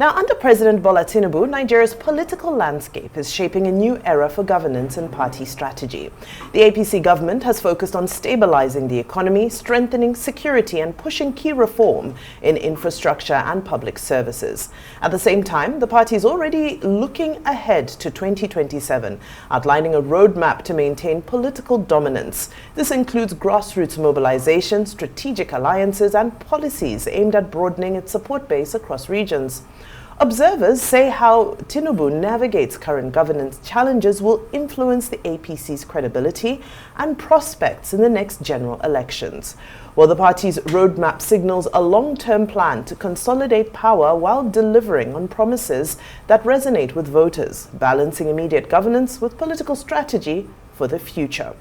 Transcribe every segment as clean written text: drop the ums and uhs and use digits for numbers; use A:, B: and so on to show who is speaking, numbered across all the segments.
A: Now, under President Bola Tinubu, Nigeria's political landscape is shaping a new era for governance and party strategy. The APC government has focused on stabilizing the economy, strengthening security, and pushing key reform in infrastructure and public services. At the same time, the party is already looking ahead to 2027, outlining a roadmap to maintain political dominance. This includes grassroots mobilization, strategic alliances, and policies aimed at broadening its support base across regions. Observers say how Tinubu navigates current governance challenges will influence the APC's credibility and prospects in the next general elections. While the party's roadmap signals a long-term plan to consolidate power while delivering on promises that resonate with voters, balancing immediate governance with political strategy for the future.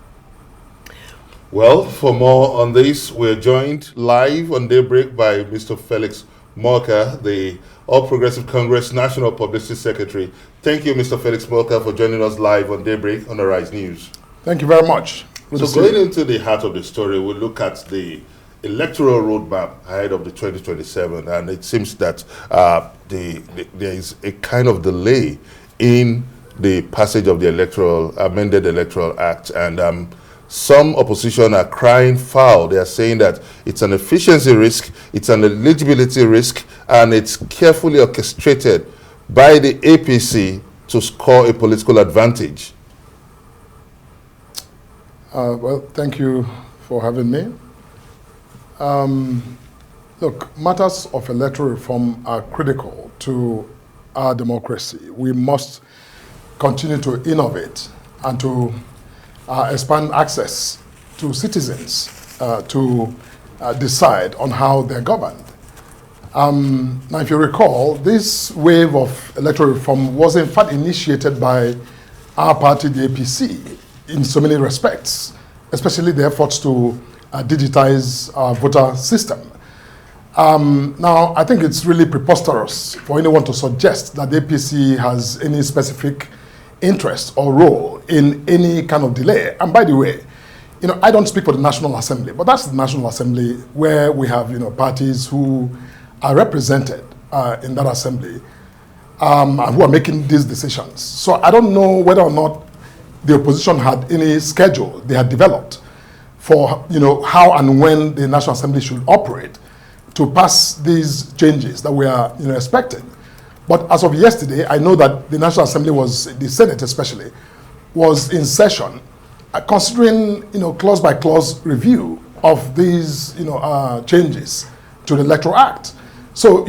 B: Well, for more on this, we're joined live on Daybreak by Mr. Felix Morka, the All Progressive Congress National Publicity Secretary. Thank you, Mr. Felix Morka, for joining us live on Daybreak on Arise News.
C: Thank you very much.
B: So going into the heart of the story, we'll look at the electoral roadmap ahead of the 2027, and it seems that there is a kind of delay in the passage of the amended Electoral Act, and some opposition are crying foul. They are saying that it's an efficiency risk, it's an eligibility risk, and it's carefully orchestrated by the APC to score a political advantage.
C: Well, thank you for having me. Look, matters of electoral reform are critical to our democracy. We must continue to innovate and to expand access to citizens to decide on how they're governed. Now, if you recall, this wave of electoral reform was in fact initiated by our party, the APC, in so many respects, especially the efforts to digitize our voter system. Now, I think it's really preposterous for anyone to suggest that the APC has any specific interest or role in any kind of delay. And by the way, I don't speak for the National Assembly, but that's the National Assembly where we have, parties who are represented in that assembly and who are making these decisions. So I don't know whether or not the opposition had any schedule they had developed for, how and when the National Assembly should operate to pass these changes that we are, expecting. But as of yesterday, I know that the National Assembly the Senate especially, was in session considering, clause by clause review of these, changes to the Electoral Act. So,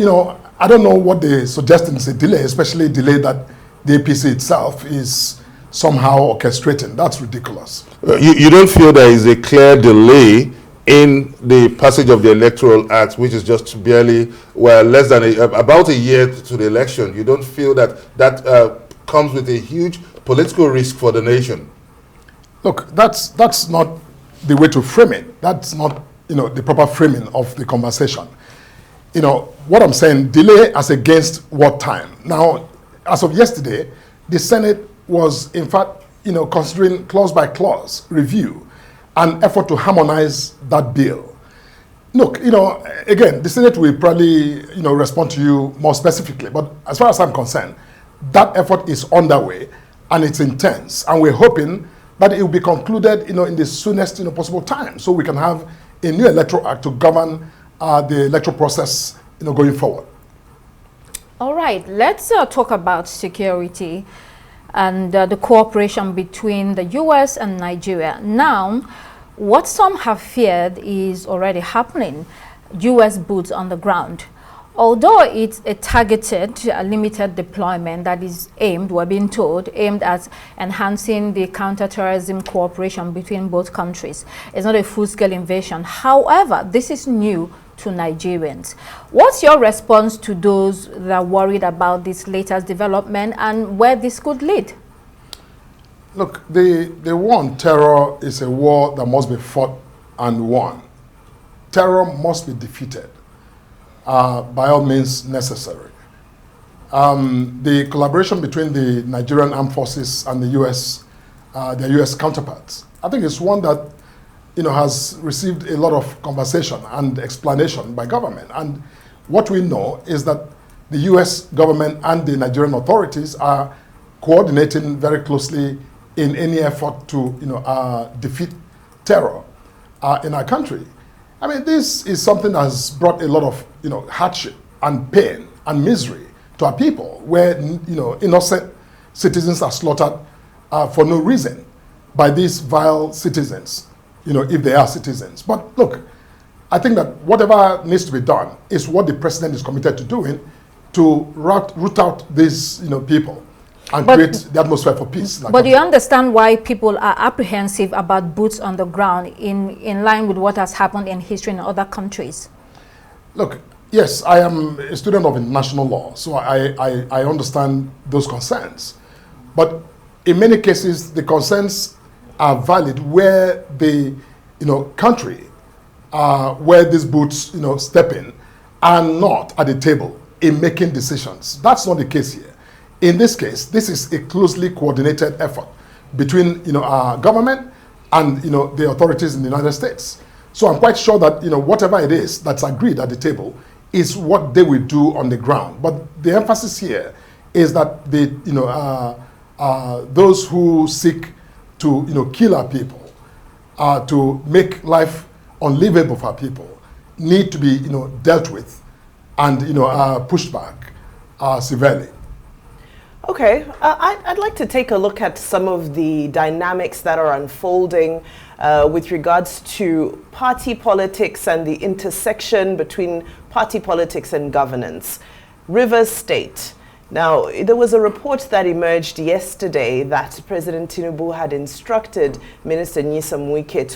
C: I don't know what they're suggesting is a delay, especially a delay that the APC itself is somehow orchestrating. That's ridiculous.
B: You don't feel there is a clear delay in the passage of the Electoral Act, which is just barely, less than about a year to the election? You don't feel that comes with a huge political risk for the nation?
C: Look, that's not the way to frame it. That's not, the proper framing of the conversation. What I'm saying, delay as against what time? Now, as of yesterday, the Senate was, in fact, considering clause by clause review an effort to harmonize that bill. Look, again, the Senate will probably, respond to you more specifically. But as far as I'm concerned, that effort is underway and it's intense. And we're hoping that it will be concluded, in the soonest, possible time, so we can have a new Electoral Act to govern the electoral process, going forward.
D: All right, let's talk about security and the cooperation between the U.S. and Nigeria. Now, what some have feared is already happening. U.S. boots on the ground. Although it's a targeted, limited deployment that is aimed, we're being told, aimed at enhancing the counterterrorism cooperation between both countries. It's not a full-scale invasion. However, this is new to Nigerians. What's your response to those that are worried about this latest development and where this could lead?
C: Look, the war on terror is a war that must be fought and won. Terror must be defeated by all means necessary. The collaboration between the Nigerian armed forces and the U.S., their U.S. counterparts, I think it's one that has received a lot of conversation and explanation by government. And what we know is that the US government and the Nigerian authorities are coordinating very closely in any effort to defeat terror in our country. I mean, this is something that has brought a lot of hardship and pain and misery to our people, where innocent citizens are slaughtered for no reason by these vile citizens, if they are citizens. But look, I think that whatever needs to be done is what the president is committed to doing, to root out these people and create the atmosphere for peace.
D: But do you understand why people are apprehensive about boots on the ground in line with what has happened in history in other countries?
C: Look, yes, I am a student of international law, so I understand those concerns. But in many cases, the concerns are valid where the country where these boots step in are not at the table in making decisions. That's not the case here. In this case, this is a closely coordinated effort between our government and the authorities in the United States. So I'm quite sure that whatever it is that's agreed at the table is what they will do on the ground. But the emphasis here is that those who seek to kill our people, to make life unlivable for our people, need to be dealt with and pushed back severely.
A: Okay, I'd like to take a look at some of the dynamics that are unfolding with regards to party politics and the intersection between party politics and governance. Rivers State. Now, there was a report that emerged yesterday that President Tinubu had instructed Minister Nyesom Wike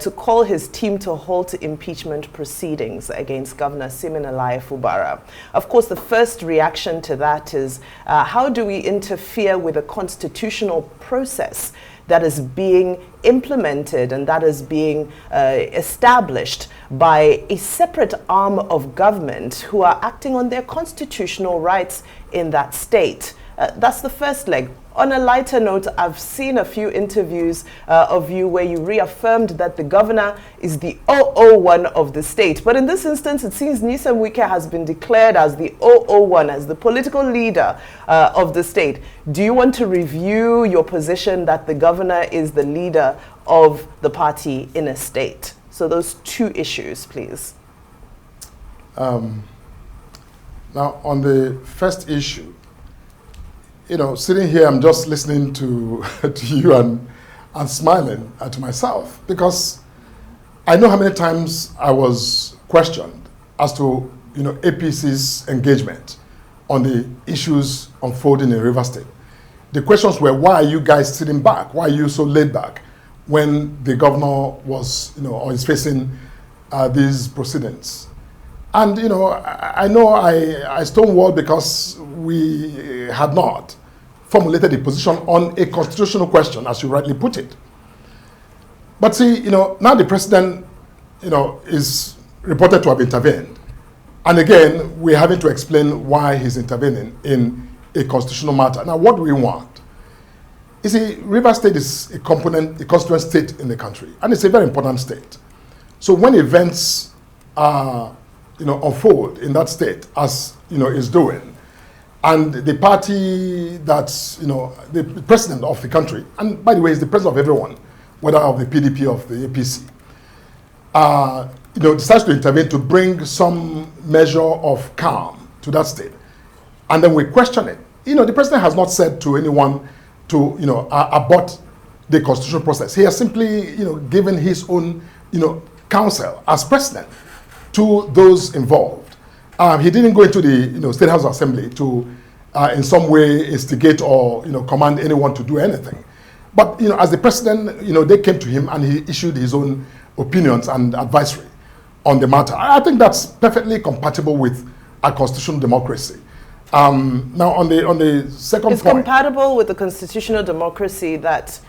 A: to call his team to halt impeachment proceedings against Governor Siminalayi Fubara. Of course, the first reaction to that is, how do we interfere with a constitutional process that is being implemented and that is being established by a separate arm of government who are acting on their constitutional rights in that state? That's the first leg. On a lighter note, I've seen a few interviews of you where you reaffirmed that the governor is the 001 of the state. But in this instance, it seems Nyesom Wike has been declared as the 001, as the political leader of the state. Do you want to review your position that the governor is the leader of the party in a state? So those two issues, please.
C: Now, on the first issue, sitting here, I'm just listening to you and smiling to myself, because I know how many times I was questioned as to APC's engagement on the issues unfolding in Rivers State. The questions were, why are you guys sitting back? Why are you so laid back when the governor was or is facing these proceedings? And I know I stonewalled because we had not formulated a position on a constitutional question, as you rightly put it. But see, now the president, is reported to have intervened. And again, we're having to explain why he's intervening in a constitutional matter. Now, what do we want? You see, Rivers State is a constituent state in the country, and it's a very important state. So when events unfold in that state, as is doing, and the party that's the president of the country, and by the way, is the president of everyone, whether of the PDP or of the APC, decides to intervene to bring some measure of calm to that state, and then we question it. The president has not said to anyone to abort the constitutional process. He has simply given his own counsel as president to those involved. He didn't go into the State House Assembly to in some way instigate or command anyone to do anything. But as the president, they came to him and he issued his own opinions and advisory on the matter. I think that's perfectly compatible with a constitutional democracy. Now on the second point,
A: it's compatible with the constitutional democracy that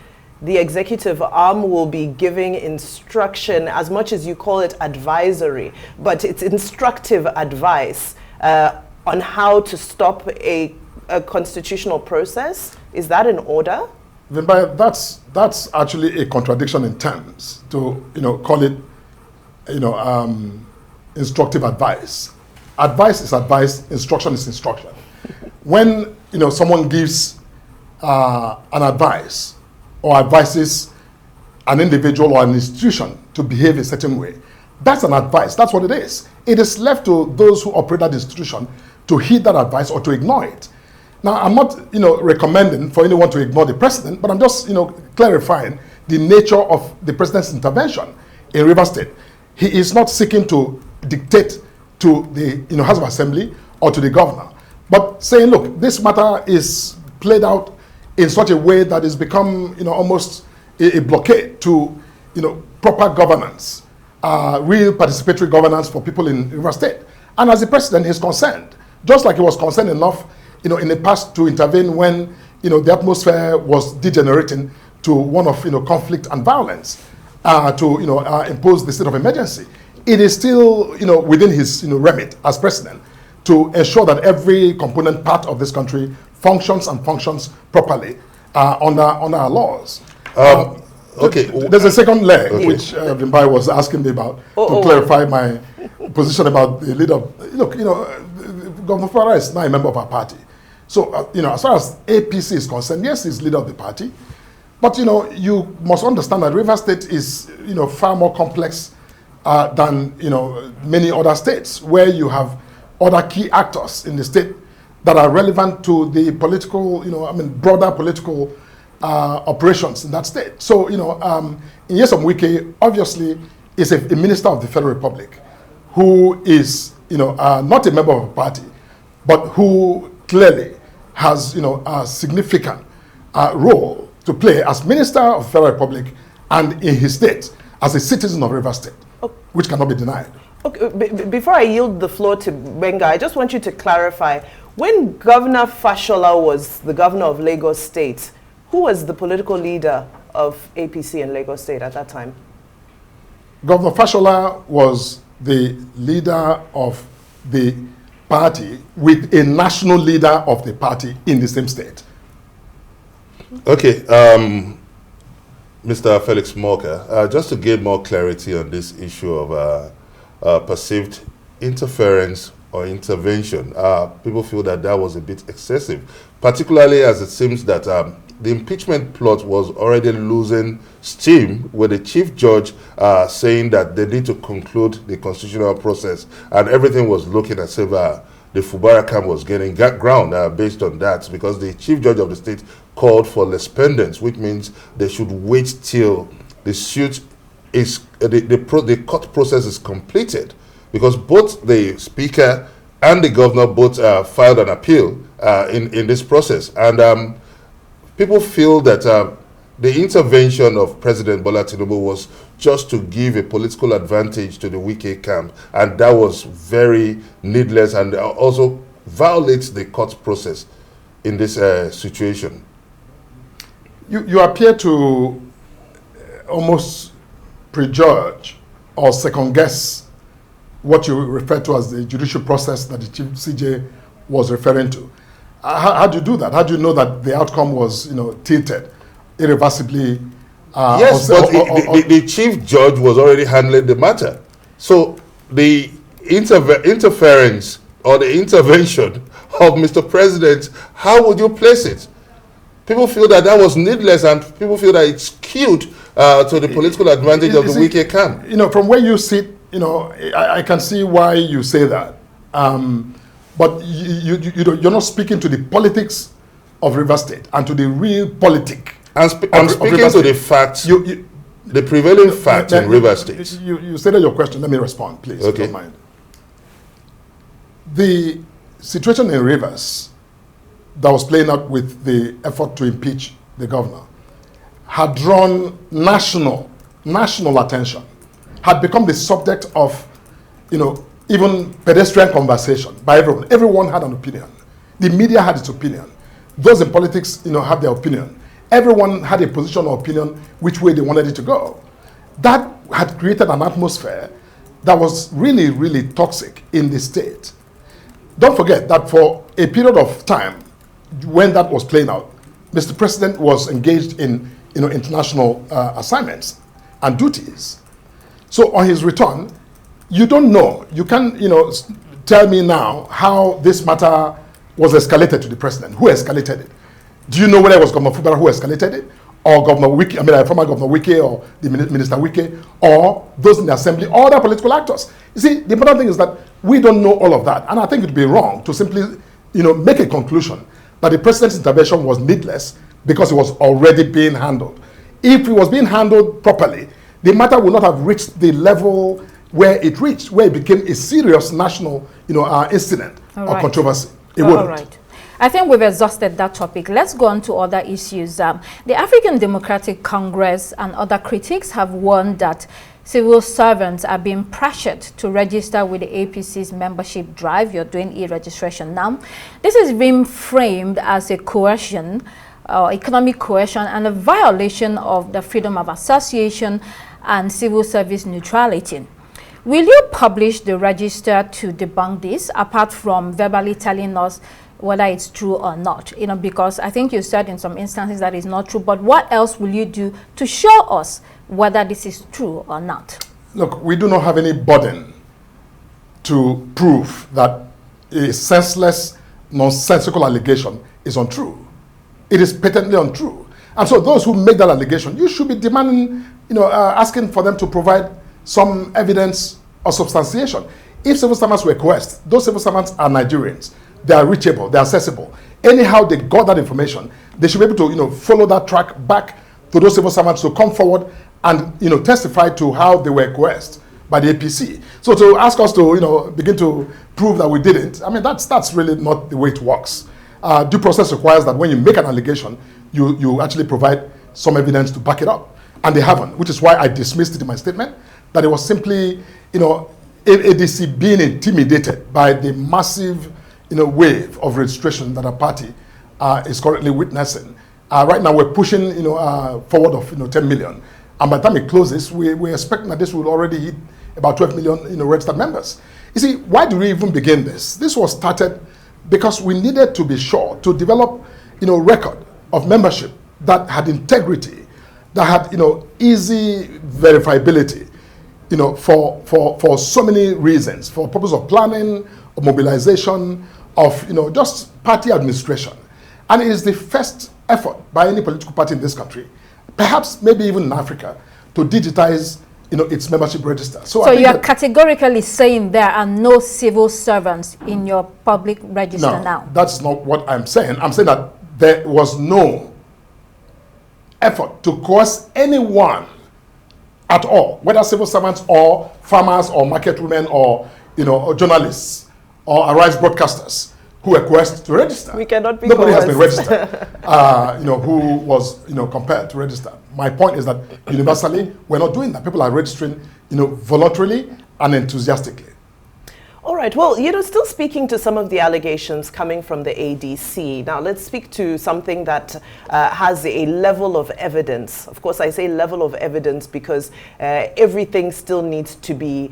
A: the executive arm will be giving instruction, as much as you call it advisory, but it's instructive advice on how to stop a constitutional process. Is that in order?
C: Then that's actually a contradiction in terms to call it instructive advice. advice is advice, instruction is instruction. When someone gives an advice or advises an individual or an institution to behave a certain way, that's an advice. That's what it is. It is left to those who operate that institution to heed that advice or to ignore it. Now, I'm not, recommending for anyone to ignore the president, but I'm just, clarifying the nature of the president's intervention in Rivers State. He is not seeking to dictate to the, House of Assembly or to the governor, but saying, look, this matter is played out in such a way that it's become, almost a blockade to, proper governance, real participatory governance for people in Rivers State. And as the president, he's concerned, just like he was concerned enough, in the past to intervene when, the atmosphere was degenerating to one of, conflict and violence, to, impose the state of emergency. It is still, within his, remit as president to ensure that every component part of this country functions and functions properly under our laws.
B: Okay.
C: There's a second leg, which Vimbai was asking me about, to clarify my position about the leader. Look, Governor Farah is now a member of our party. So, as far as APC is concerned, yes, he's leader of the party. But, you must understand that Rivers State is, far more complex than, many other states where you have other key actors in the state that are relevant to the political, broader political operations in that state. So, Nyesom Wike obviously is a minister of the Federal Republic who is, not a member of a party, but who clearly has, a significant role to play as minister of the Federal Republic and in his state as a citizen of Rivers State, which cannot be denied.
A: Okay, before I yield the floor to Benga, I just want you to clarify, when Governor Fashola was the governor of Lagos State, who was the political leader of APC in Lagos State at that time?
C: Governor Fashola was the leader of the party with a national leader of the party in the same state.
B: Okay, Mr. Felix Morka, just to give more clarity on this issue of perceived interference or intervention, people feel that that was a bit excessive, particularly as it seems that the impeachment plot was already losing steam with the chief judge saying that they need to conclude the constitutional process, and everything was looking as if the Fubara camp was getting ground based on that, because the chief judge of the state called for lespendence, which means they should wait till the suit is the court process is completed, because both the speaker and the governor both filed an appeal in this process, and people feel that the intervention of President Bola Tinubu was just to give a political advantage to the Wike camp, and that was very needless and also violates the court process in this situation.
C: You appear to almost prejudge or second guess what you refer to as the judicial process that the Chief CJ was referring to. How do you do that? How do you know that the outcome was, tilted irreversibly?
B: Yes, but the chief judge was already handling the matter. So the interference or the intervention of Mr. President, how would you place it? People feel that that was needless, and people feel that it's skewed to the political advantage of the Wike camp.
C: From where you sit, I can see why you say that. But you're not speaking to the politics of Rivers State and to the real politic.
B: I'm speaking to the facts, the prevailing fact in Rivers State.
C: You stated your question. Let me respond, please, if you don't mind. The situation in Rivers that was playing out with the effort to impeach the governor had drawn national attention, had become the subject of, even pedestrian conversation by everyone. Everyone had an opinion. The media had its opinion. Those in politics, had their opinion. Everyone had a position or opinion which way they wanted it to go. That had created an atmosphere that was really, really toxic in the state. Don't forget that for a period of time when that was playing out, Mr. President was engaged in international assignments and duties. So on his return, you don't know. You can, tell me now how this matter was escalated to the president. Who escalated it? Do you know whether it was Governor Fubara who escalated it? Or Governor Wiki, former Governor Wiki, or the Minister Wiki, or those in the assembly, or other political actors? You see, the important thing is that we don't know all of that. And I think it would be wrong to simply, make a conclusion that the president's intervention was needless because it was already being handled. If it was being handled properly, the matter would not have reached the level where it reached, where it became a serious national, incident or controversy. It wouldn't.
D: All right. I think we've exhausted that topic. Let's go on to other issues. The African Democratic Congress and other critics have warned that civil servants are being pressured to register with the APC's membership drive. You're doing e-registration now. This is being framed as a coercion, economic coercion, and a violation of the freedom of association and civil service neutrality. Will you publish the register to debunk this, apart from verbally telling us whether it's true or not? Because I think you said in some instances that it's not true, but what else will you do to show us whether this is true or not?
C: Look, we do not have any burden to prove that a senseless, nonsensical allegation is untrue. It is patently untrue. And so those who make that allegation, you should be demanding, asking for them to provide some evidence or substantiation. If civil servants were coerced, those civil servants are Nigerians. They are reachable, they are accessible. Anyhow they got that information, they should be able to, follow that track back to those civil servants to come forward and, testify to how they were coerced by the APC. So to ask us to, begin to prove that we didn't, that's really not the way it works. Due process requires that when you make an allegation, you actually provide some evidence to back it up. And they haven't, which is why I dismissed it in my statement, that it was simply, ADC being intimidated by the massive, wave of registration that our party is currently witnessing. Right now, we're pushing, forward of, 10 million. And by the time it closes, we're expecting that this will already hit about 12 million, registered members. You see, why do we even begin this? This was started because we needed to be sure to develop, record of membership that had integrity, that had, easy verifiability, for so many reasons, for purpose of planning, of mobilization, of, just party administration. And it is the first effort by any political party in this country, perhaps maybe even in Africa, to digitize, its membership register.
D: So you are categorically saying there are no civil servants in your public register now?
C: That's not what I'm saying. I'm saying that there was no effort to coerce anyone at all, whether civil servants or farmers or market women or, or journalists or Arise broadcasters who were coerced to register.
A: We cannot be
C: Nobody
A: coerced.
C: has been registered, who was, compelled to register. My point is that universally, we're not doing that. People are registering, voluntarily and enthusiastically.
A: All right. Well, still speaking to some of the allegations coming from the ADC. Now, let's speak to something that has a level of evidence. Of course, I say level of evidence because everything still needs to be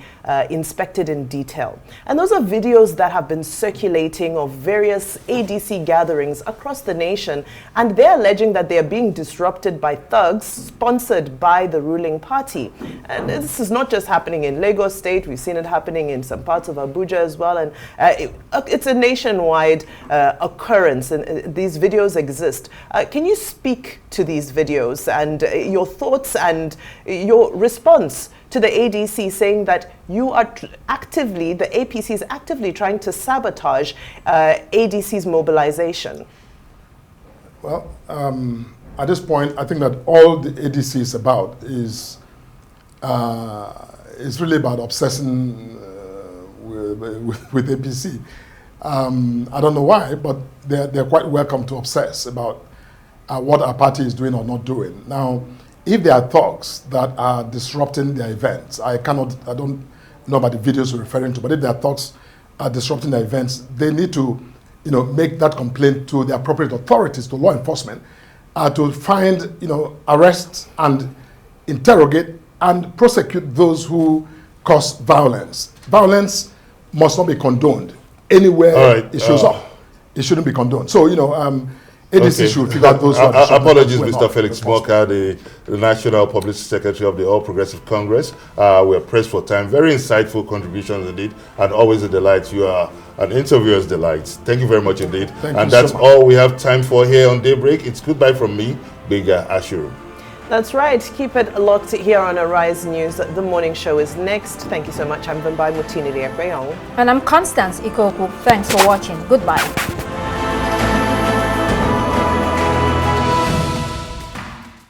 A: inspected in detail. And those are videos that have been circulating of various ADC gatherings across the nation. And they're alleging that they are being disrupted by thugs sponsored by the ruling party. And this is not just happening in Lagos State. We've seen it happening in some parts of Abuja as well, and it's a nationwide occurrence, and these videos exist. Can you speak to these videos and your thoughts and your response to the ADC saying that you are actively, the APC is actively trying to sabotage ADC's mobilization?
C: Well, at this point, I think that all the ADC is about is really about obsessing with APC. I don't know why, but they're quite welcome to obsess about what our party is doing or not doing. Now, if there are thugs that are disrupting their events, I don't know about the videos you're referring to, but if there are thugs disrupting their events, they need to, make that complaint to the appropriate authorities, to law enforcement, to find, arrest and interrogate and prosecute those who cause violence. Violence must not be condoned anywhere it shows up. It shouldn't be condoned. So, ADC should figure out those who are disrupting.
B: Apologies, Mr. Felix Morka, the National Publicity Secretary of the All Progressive Congress. We are pressed for time. Very insightful contributions indeed, and always a delight. You are an interviewer's delight. Thank you very much indeed. And that's all we have time for here on Daybreak. It's goodbye from me, Bega Ashiru.
A: That's right. Keep it locked here on Arise News. The morning show is next. Thank you so much. I'm Vimbai Mutini Liakbayong.
D: And I'm Constance Ikoku. Thanks for watching. Goodbye.